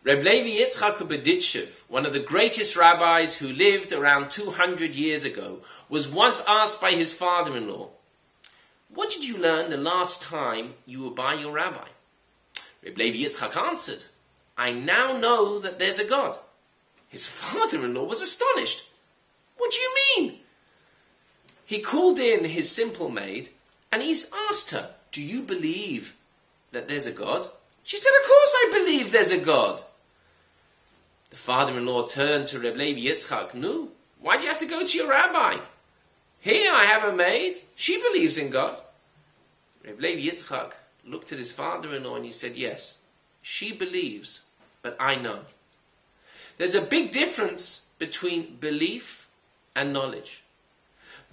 Reb Levi Yitzchak Berditchev, one of the greatest rabbis who lived around 200 years ago, was once asked by his father-in-law, "What did you learn the last time you were by your rabbi?" Reb Levi Yitzchak answered, "I now know that there's a God." His father-in-law was astonished. "What do you mean?" He called in his simple maid and he asked her, "Do you believe that there's a God?" She said, "Of course I believe there's a God." The father-in-law turned to Reb Levi Yitzchak. "No, why do you have to go to your rabbi? Here I have a maid. She believes in God." Reb Levi Yitzchak looked at his father-in-law and he said, "Yes, she believes, but I know." There's a big difference between belief and knowledge.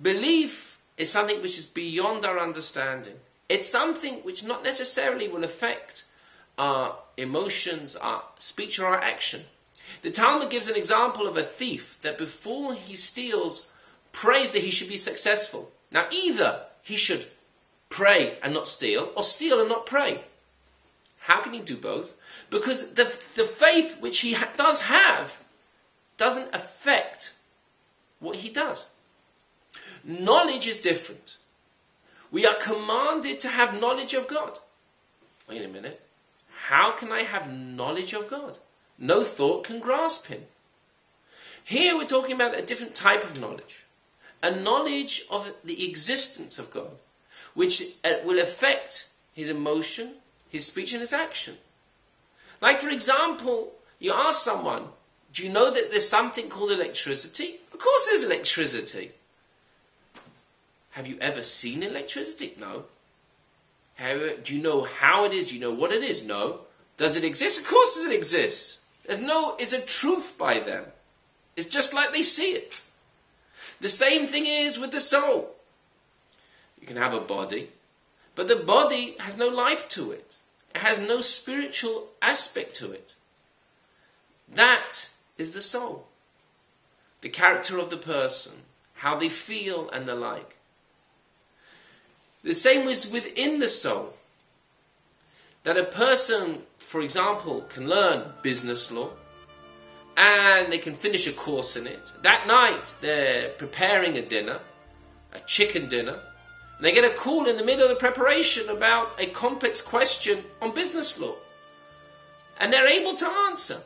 Belief is something which is beyond our understanding. It's something which not necessarily will affect our emotions, our speech, or our action. The Talmud gives an example of a thief that before he steals, prays that he should be successful. Now either he should pray and not steal, or steal and not pray. How can he do both? Because the faith which he does have doesn't affect what he does. Knowledge is different. We are commanded to have knowledge of God. Wait a minute. How can I have knowledge of God? No thought can grasp him. Here we're talking about a different type of knowledge. A knowledge of the existence of God, which will affect his emotion, his speech, and his action. Like, for example, you ask someone, "Do you know that there's something called electricity?" Of course there's electricity. Have you ever seen electricity? No. Do you know how it is? Do you know what it is? No. Does it exist? Of course it exists. It's a truth by them. It's just like they see it. The same thing is with the soul. You can have a body, but the body has no life to it. It has no spiritual aspect to it. That is the soul. The character of the person, how they feel and the like. The same is within the soul. That a person, for example, can learn business law and they can finish a course in it. That night they're preparing a dinner, a chicken dinner, and they get a call in the middle of the preparation about a complex question on business law. And they're able to answer.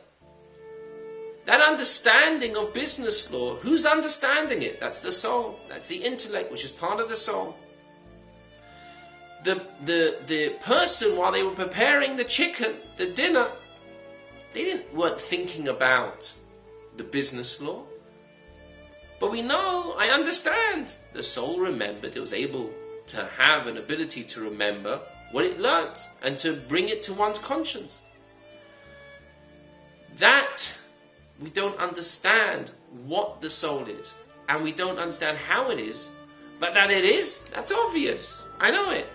That understanding of business law, who's understanding it? That's the soul. That's the intellect, which is part of the soul. The person, while they were preparing the chicken, the dinner, they weren't thinking about the business law. But we know, I understand, the soul remembered. It was able to have an ability to remember what it learned and to bring it to one's conscience. That we don't understand what the soul is, and we don't understand how it is, but that it is, that's obvious. I know it.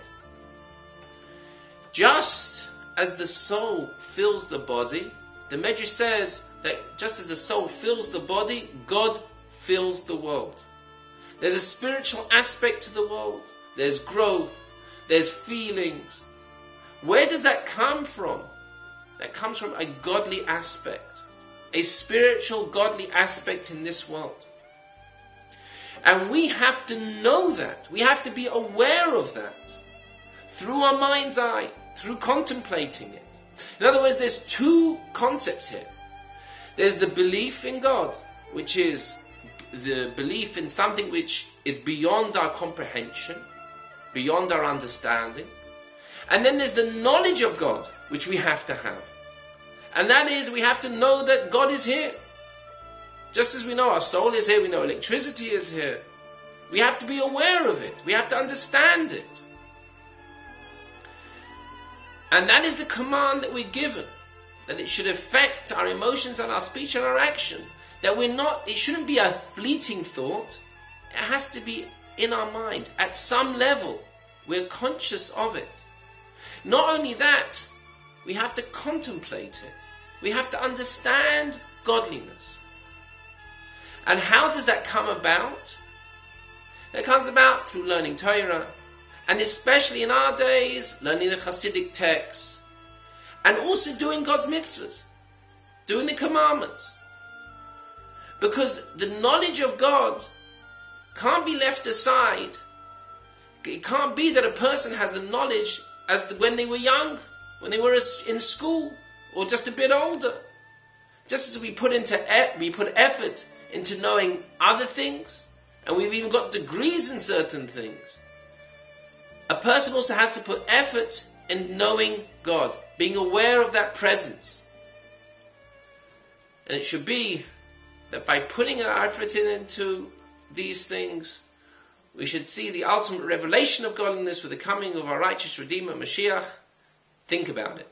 Just as the soul fills the body, the Medrash says that just as the soul fills the body, God fills the world. There's a spiritual aspect to the world. There's growth. There's feelings. Where does that come from? That comes from a godly aspect. A spiritual, godly aspect in this world. And we have to know that. We have to be aware of that. Through our mind's eye. Through contemplating it. In other words, there's two concepts here. There's the belief in God, which is the belief in something which is beyond our comprehension, beyond our understanding. And then there's the knowledge of God, which we have to have. And that is, we have to know that God is here. Just as we know our soul is here, we know electricity is here. We have to be aware of it. We have to understand it. And that is the command that we're given. That it should affect our emotions and our speech and our action. That it shouldn't be a fleeting thought. It has to be in our mind. At some level, we're conscious of it. Not only that, we have to contemplate it. We have to understand godliness. And how does that come about? It comes about through learning Torah, and especially in our days, learning the Hasidic texts, and also doing God's mitzvahs. doing the commandments. Because the knowledge of God can't be left aside. It can't be that a person has a knowledge when they were young, when they were in school, or just a bit older. Just as we put effort into knowing other things, and we've even got degrees in certain things, a person also has to put effort in knowing God, being aware of that presence. And it should be that by putting our effort into these things, we should see the ultimate revelation of godliness with the coming of our righteous Redeemer, Mashiach. Think about it.